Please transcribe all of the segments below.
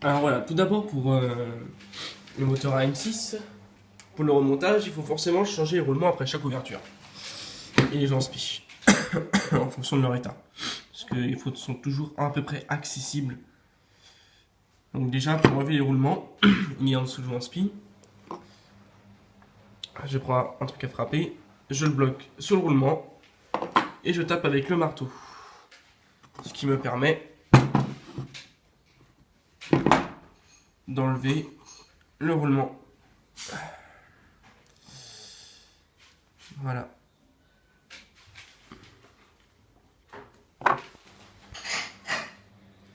Alors voilà, tout d'abord pour le moteur AM6, pour le remontage, il faut forcément changer les roulements après chaque ouverture. Et les joints spi, en fonction de leur état. Parce que les fautes sont toujours à peu près accessibles. Donc déjà, pour enlever les roulements, il est en dessous le joint spi. Je prends un truc à frapper, je le bloque sur le roulement et je tape avec le marteau. Ce qui me permet d'enlever le roulement. Voilà.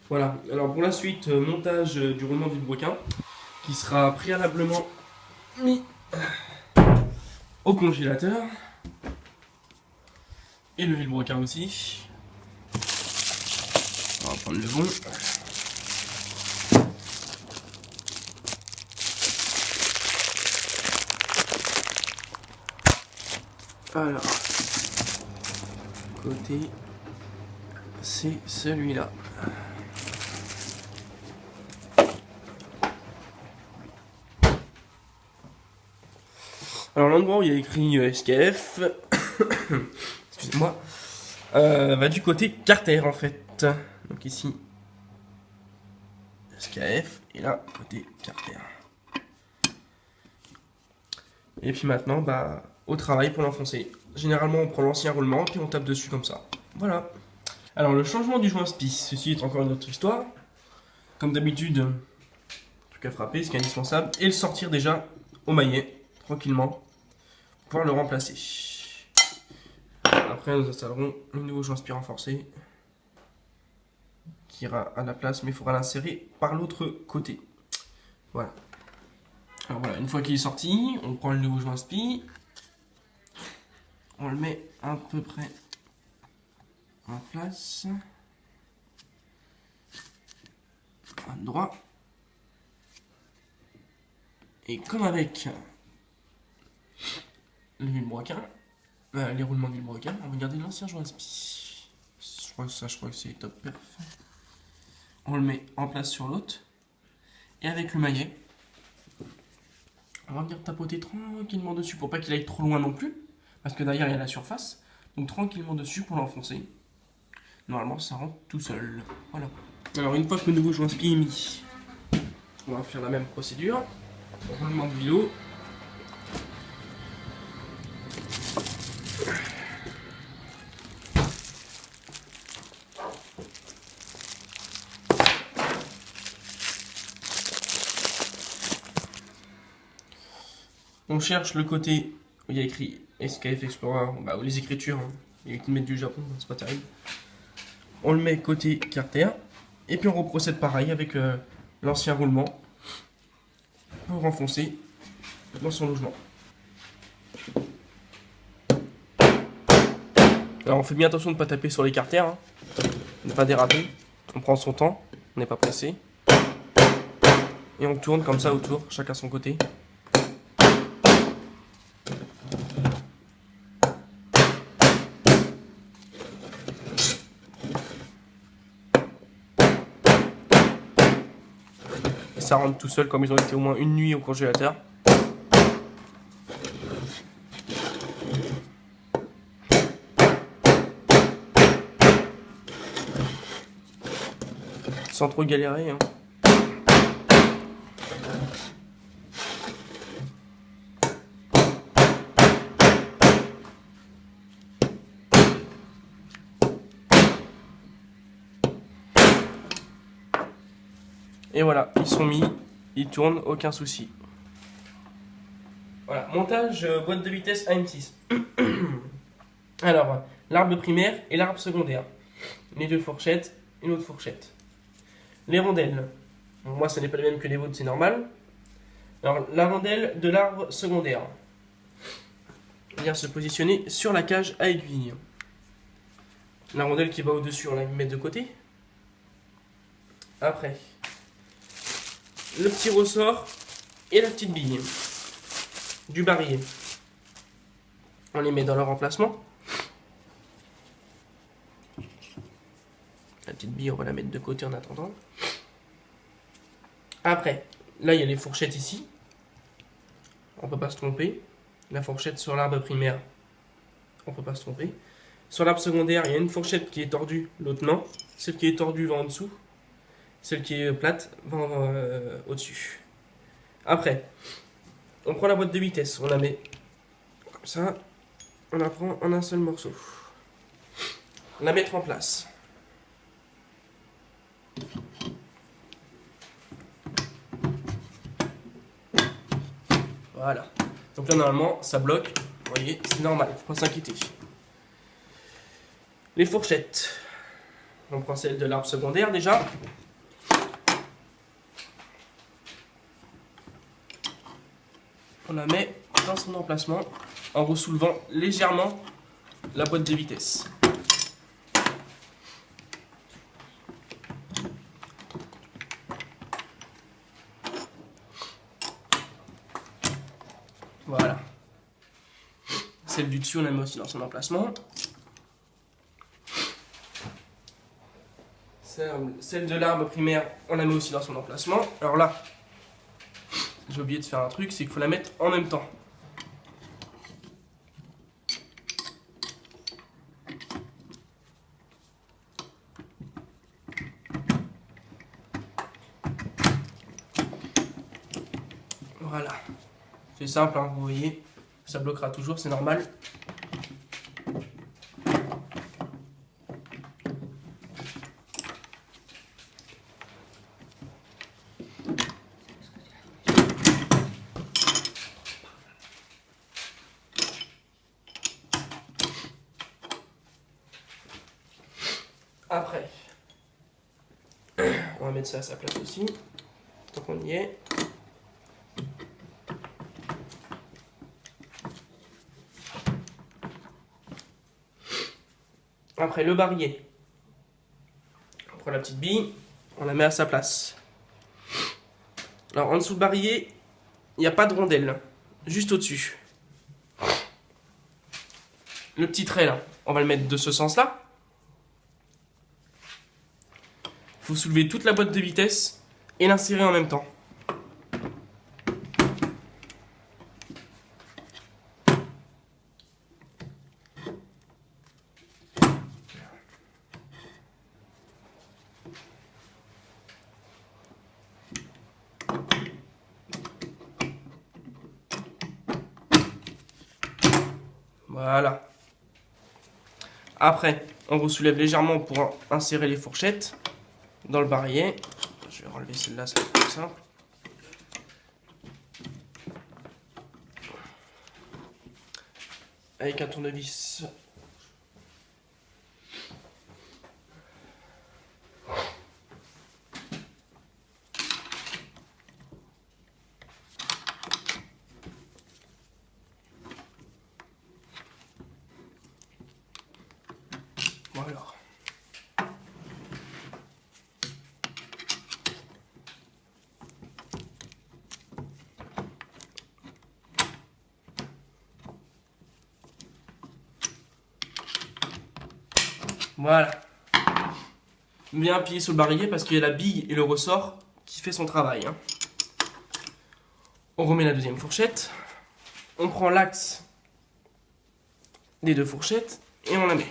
Voilà, alors pour la suite, montage du roulement du broquin qui sera préalablement mis au congélateur et le vilebrequin aussi. On va prendre le bon. Alors, côté, c'est celui-là. Alors l'endroit où il y a écrit SKF, excusez-moi, va du côté Carter en fait. Donc ici, SKF et là, côté Carter. Et puis maintenant, bah, au travail pour l'enfoncer. Généralement, on prend l'ancien roulement puis on tape dessus comme ça. Voilà. Alors le changement du joint spi, ceci est encore une autre histoire. Comme d'habitude, truc à frapper, ce qui est indispensable, et le sortir déjà au maillet, tranquillement, pour pouvoir le remplacer. Après, nous installerons le nouveau joint spi renforcé, qui ira à la place, mais il faudra l'insérer par l'autre côté. Voilà. Alors voilà, une fois qu'il est sorti, on prend le nouveau joint spi, on le met à peu près en place, à droit, et comme avec le vilebrequin, les roulements de vilebrequin, on va garder l'ancien joint spi. Je crois que c'est top perf. On le met en place sur l'autre, et avec le maillet, on va venir tapoter tranquillement dessus pour pas qu'il aille trop loin non plus, parce que derrière il y a la surface, donc tranquillement dessus pour l'enfoncer. Normalement ça rentre tout seul. Voilà. Alors une fois que le nouveau joint spi est mis, on va faire la même procédure. Roulement de vélo. On cherche le côté où il y a écrit SKF Explorer, bah, ou les écritures, hein. Il y a qui mettent du Japon, c'est pas terrible. On le met côté Carter, et puis on reprocède pareil avec l'ancien roulement pour renfoncer dans son logement. Alors on fait bien attention de ne pas taper sur les carters, hein, de ne pas déraper. On prend son temps, on n'est pas pressé. Et on tourne comme ça autour, chacun son côté. Et ça rentre tout seul comme ils ont été au moins une nuit au congélateur. Sans trop galérer, hein. Et voilà, ils sont mis, ils tournent, aucun souci. Voilà, montage boîte de vitesse AM6. Alors, l'arbre primaire et l'arbre secondaire. Les deux fourchettes, une autre fourchette. Les rondelles. Bon, moi, ce n'est pas les mêmes que les vôtres, c'est normal. Alors, la rondelle de l'arbre secondaire vient se positionner sur la cage à aiguille. La rondelle qui va au-dessus, on la met de côté. Après, le petit ressort et la petite bille du barillet. On les met dans leur emplacement. La petite bille, on va la mettre de côté en attendant. Après, là il y a les fourchettes ici. On peut pas se tromper. La fourchette sur l'arbre primaire, on peut pas se tromper. Sur l'arbre secondaire, il y a une fourchette qui est tordue, l'autre non. Celle qui est tordue va en dessous. Celle qui est plate va au-dessus. Après, on prend la boîte de vitesse, on la met comme ça. On la prend en un seul morceau. La mettre en place. Voilà. Donc là, normalement, ça bloque. Vous voyez, c'est normal, faut pas s'inquiéter. Les fourchettes. On prend celle de l'arbre secondaire déjà. On la met dans son emplacement en ressoulevant légèrement la boîte de vitesse. Voilà. Celle du dessus, on la met aussi dans son emplacement. Celle de l'arbre primaire, on la met aussi dans son emplacement. Alors là, j'ai oublié de faire un truc, c'est qu'il faut la mettre en même temps. Voilà. C'est simple, hein, vous voyez. Ça bloquera toujours, c'est normal. Après, on va mettre ça à sa place aussi, tant qu'on y est. Après, le barillet. On prend la petite bille, on la met à sa place. Alors, en dessous du barillet, il n'y a pas de rondelle, juste au-dessus. Le petit trait, là, on va le mettre de ce sens-là. Il faut soulever toute la boîte de vitesse et l'insérer en même temps. Voilà. Après, on resoulève légèrement pour insérer les fourchettes dans le barillet. Je vais relever celle-là, ça va être plus simple. Avec un tournevis. Voilà. Voilà. Bien appuyer sur le barillet parce qu'il y a la bille et le ressort qui fait son travail. Hein. On remet la deuxième fourchette. On prend l'axe des deux fourchettes et on la met.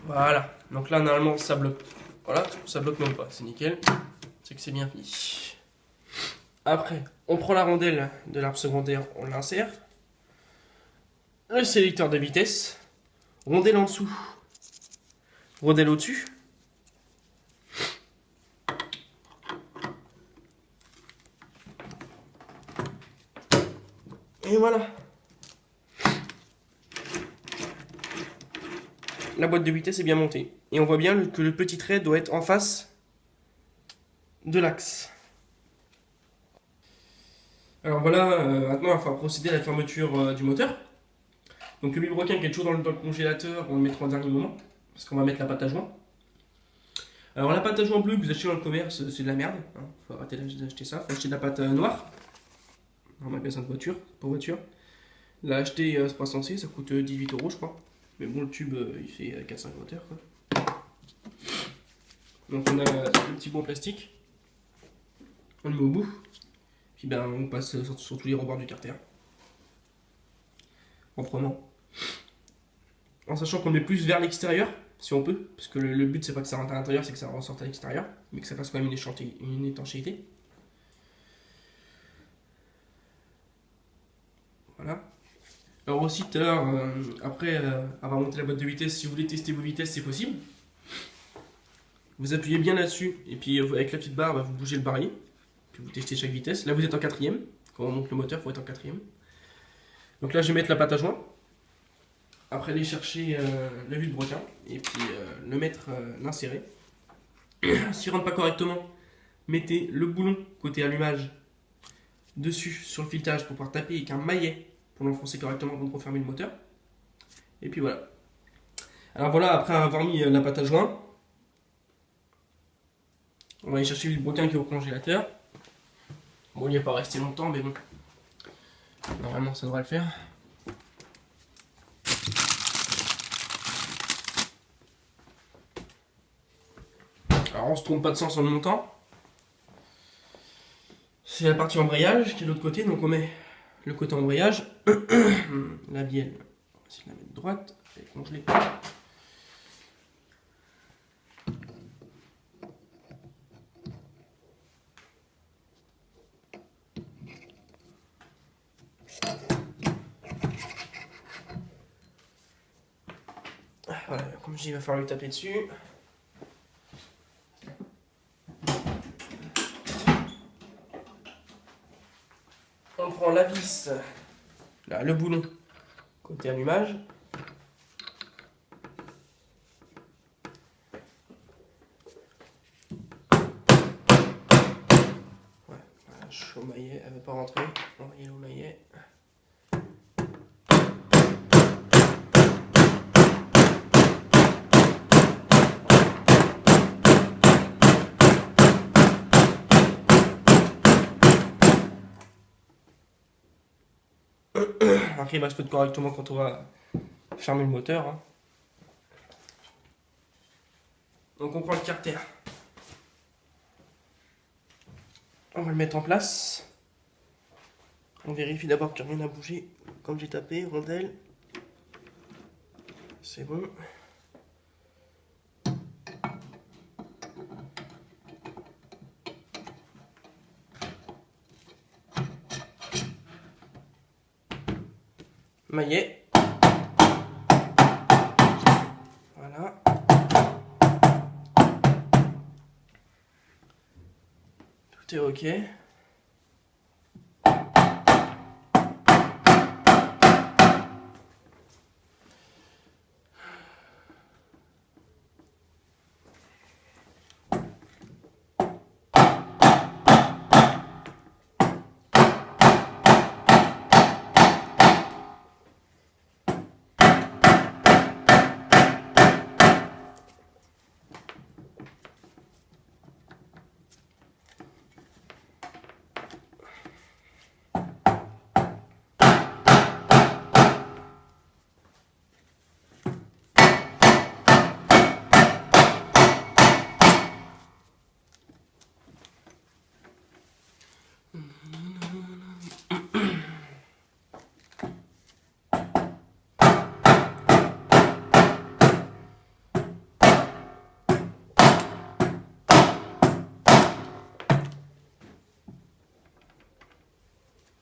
Voilà. Donc là, normalement, ça bloque. Voilà, ça bloque même pas. C'est nickel. C'est que c'est bien fini. Après, on prend la rondelle de l'arbre secondaire, on l'insère. Le sélecteur de vitesse. Rondelle en dessous. Rondelle au-dessus. Et voilà. La boîte de vitesse est bien montée. Et on voit bien que le petit trait doit être en face de l'axe. Alors voilà, maintenant il va falloir procéder à la fermeture du moteur. Donc le vilebrequin qui est toujours dans le congélateur, on le mettra en dernier moment, parce qu'on va mettre la pâte à joint. Alors la pâte à joint bleue que vous achetez dans le commerce, c'est de la merde. Hein. Faut arrêter d'acheter ça, faut acheter de la pâte noire. En magasin de voiture, pour voiture. L'a acheter, c'est pas censé, ça coûte 18 € je crois. Mais bon, le tube, il fait 4-5 moteurs, quoi. Donc on a le petit bout en plastique. On le met au bout. Puis ben, on passe sur tous les rebords du carter. Proprement. En sachant qu'on met plus vers l'extérieur, si on peut. Parce que le but, c'est pas que ça rentre à l'intérieur, c'est que ça ressorte à l'extérieur. Mais que ça fasse quand même une étanchéité. Voilà. Alors aussi tout à l'heure, après avoir monté la boîte de vitesse, si vous voulez tester vos vitesses, c'est possible. Vous appuyez bien là-dessus, et puis avec la petite barre, vous bougez le barillet, puis vous testez chaque vitesse. Là vous êtes en quatrième, quand on monte le moteur, il faut être en quatrième. Donc là je vais mettre la pâte à joint, après aller chercher le vide broquin, et puis le mettre, l'insérer. S'il ne rentre pas correctement, mettez le boulon côté allumage dessus sur le filetage pour pouvoir taper avec un maillet pour l'enfoncer correctement avant de refermer le moteur. Et puis voilà. Alors voilà, après avoir mis la pâte à joint, on va aller chercher le broquin qui est au congélateur. Bon, il n'y est pas resté longtemps, mais bon. Normalement, ça devrait le faire. Alors, on se trompe pas de sens en le montant. C'est la partie embrayage qui est de l'autre côté, donc on met le côté embrayage. La bielle, on va essayer de la mettre droite. Elle est congelée. Voilà, comme je dis, il va falloir lui taper dessus. On prend la vis, là, le boulon, côté allumage. Ouais, voilà, je suis au maillet, elle ne veut pas rentrer. On va y aller au maillet. Après, il va se mettre correctement quand on va fermer le moteur. Hein. Donc on prend le carter. On va le mettre en place. On vérifie d'abord qu'il n'y a rien à bouger. Comme j'ai tapé, rondelle. C'est bon. Maillet. Voilà. Tout est ok.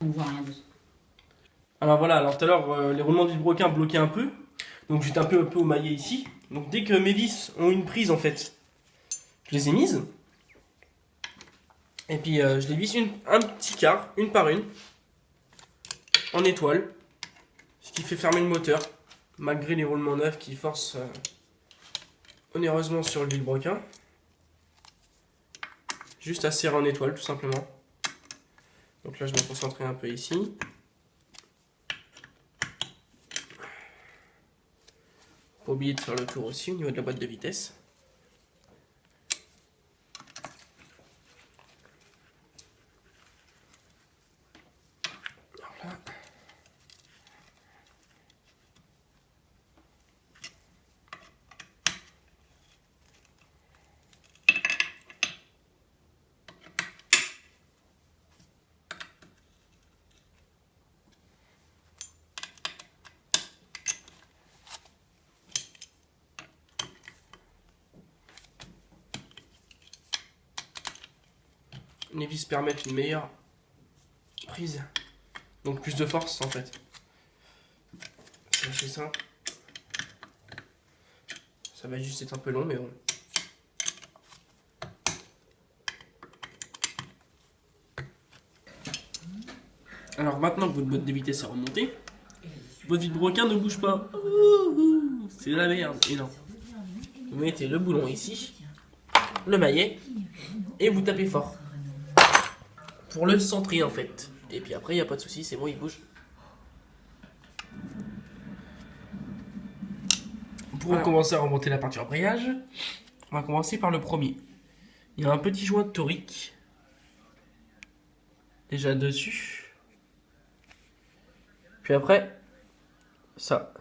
On voit rien dessus. Alors voilà, alors tout à l'heure, les roulements du broquin bloquaient un peu. Donc j'étais un peu au maillet ici. Donc dès que mes vis ont une prise en fait, je les ai mises. Et puis je les visse un petit quart, une par une, en étoile. Ce qui fait fermer le moteur, malgré les roulements neufs qui forcent onéreusement sur le vilebrequin. Juste à serrer en étoile tout simplement. Donc là je vais me concentrer un peu ici. Pas oublier de faire le tour aussi au niveau de la boîte de vitesse. Voilà. Les vis permettent une meilleure prise. Donc plus de force en fait. C'est assez simple. Ça va juste être un peu long mais bon. Alors maintenant que votre boîte de vitesse est remontée, votre vilebrequin ne bouge pas. C'est de la merde. Et non. Vous mettez le boulon ici, le maillet, et vous tapez fort. Pour le centrer en fait. Et puis après, il n'y a pas de souci, c'est bon, il bouge. Pour commencer à remonter la peinture brillage, on va commencer par le premier. Il y a un petit joint de torique. Déjà dessus. Puis après, ça.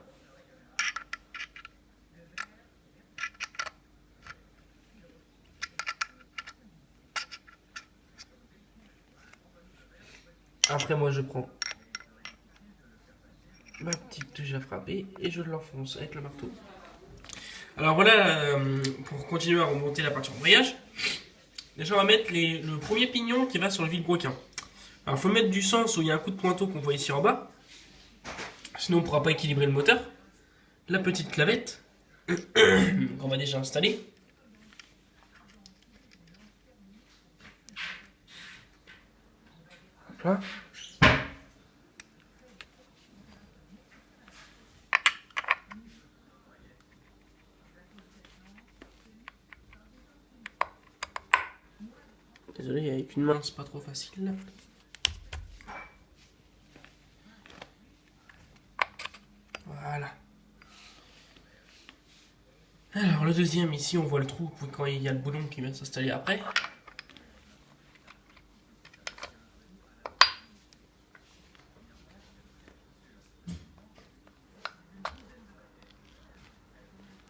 Après, moi, je prends ma petite touche à frapper et je l'enfonce avec le marteau. Alors voilà, pour continuer à remonter la peinture en brillage, déjà on va mettre le premier pignon qui va sur le vilebrequin. Alors il faut mettre du sens où il y a un coup de pointeau qu'on voit ici en bas, sinon on ne pourra pas équilibrer le moteur. La petite clavette qu'on va déjà installer. Hop là. Désolé, avec une main c'est pas trop facile. Voilà. Alors le deuxième ici on voit le trou quand il y a le boulon qui vient s'installer après.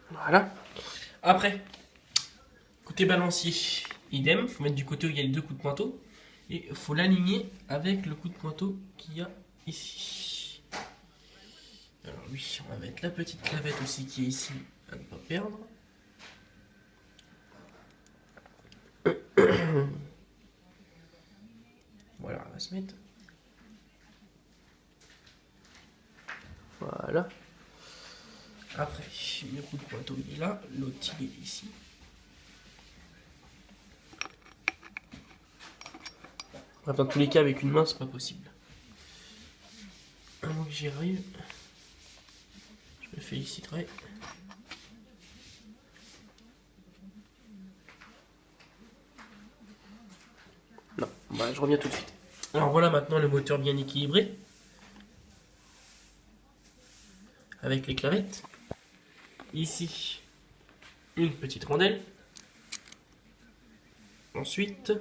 Voilà. Après, côté balancier, idem, il faut mettre du côté où il y a les deux coups de pointeau. Et il faut l'aligner avec le coup de pointeau qu'il y a ici. Alors oui, on va mettre la petite clavette aussi qui est ici, à ne pas perdre. Voilà, on va se mettre. Voilà. Après, le coup de pointeau il est là, l'autre il est ici. Bref, dans tous les cas, avec une main, c'est pas possible. Avant que j'y arrive, je me féliciterai. Non, bah, je reviens tout de suite. Alors voilà maintenant le moteur bien équilibré. Avec les clavettes. Ici, une petite rondelle. Ensuite,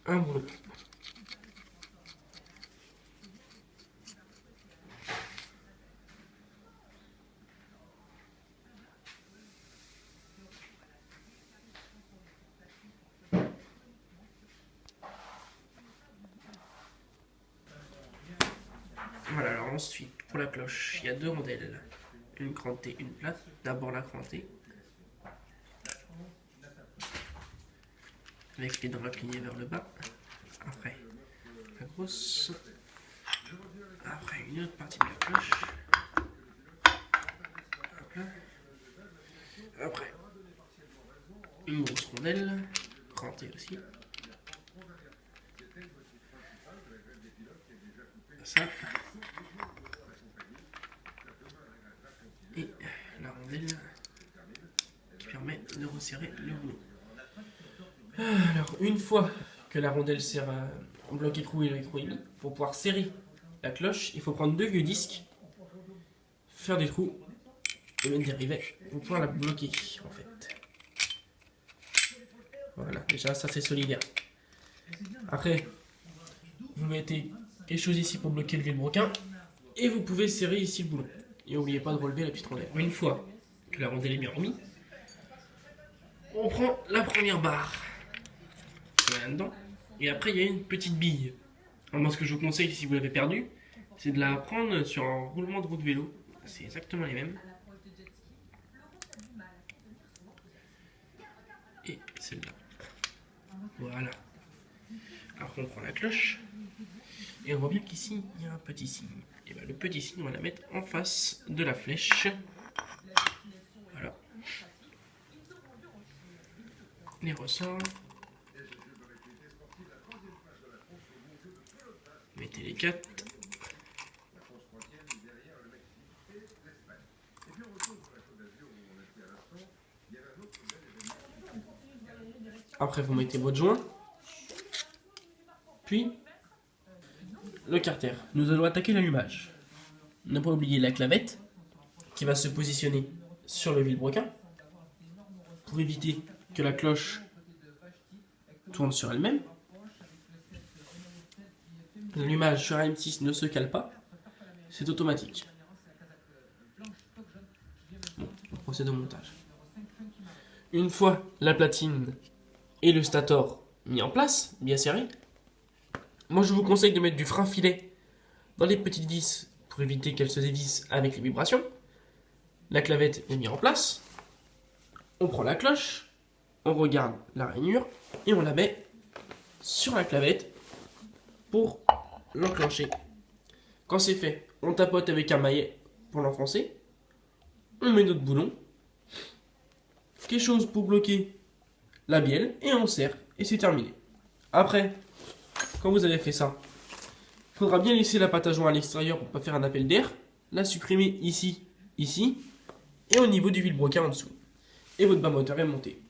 un boulon. Voilà, alors ensuite, pour la cloche, il y a deux rondelles. Une crantée, une plate. D'abord la crantée. Avec les dents inclinées vers le bas. Après, la grosse. Après, une autre partie de la cloche. Hop là. Après, une grosse rondelle. Crantée aussi. Ça. Et la rondelle qui permet de resserrer le boulon. Alors, une fois que la rondelle sert à bloquer l'écrou et l'écrou est mis, pour pouvoir serrer la cloche, il faut prendre deux vieux disques, faire des trous et mettre des rivets pour pouvoir la bloquer en fait. Voilà, déjà ça c'est solidaire. Après, vous mettez quelque chose ici pour bloquer le vilebrequin et vous pouvez serrer ici le boulon. Et n'oubliez pas de relever la petite rondelle. Une fois que la rondelle est bien remise, on prend la première barre. Là-dedans. Et après, il y a une petite bille. Alors, moi, ce que je vous conseille, si vous l'avez perdu, c'est de la prendre sur un roulement de roue de vélo. C'est exactement les mêmes. celle-là. Voilà. Après on prend la cloche et on voit bien qu'ici il y a un petit signe. Et bien le petit signe on va la mettre en face de la flèche. Voilà. Les ressorts. Mettez les 4. Après vous mettez votre joint. Puis le carter. Nous allons attaquer l'allumage. Ne pas oublier la clavette qui va se positionner sur le vilebrequin pour éviter que la cloche tourne sur elle-même. L'allumage sur AM6 ne se cale pas, c'est automatique. Bon, on procède au montage. Une fois la platine et le stator mis en place, bien serré, moi je vous conseille de mettre du frein filet dans les petites vis pour éviter qu'elles se dévissent avec les vibrations. La clavette est mise en place. On prend la cloche, on regarde la rainure et on la met sur la clavette pour l'enclencher. Quand c'est fait, on tapote avec un maillet pour l'enfoncer. On met notre boulon. Quelque chose pour bloquer la bielle et on serre et c'est terminé. Après, quand vous avez fait ça, il faudra bien laisser la pâte à joint à l'extérieur pour ne pas faire un appel d'air. La supprimer ici, ici et au niveau du vilebrequin en dessous. Et votre bas moteur est monté.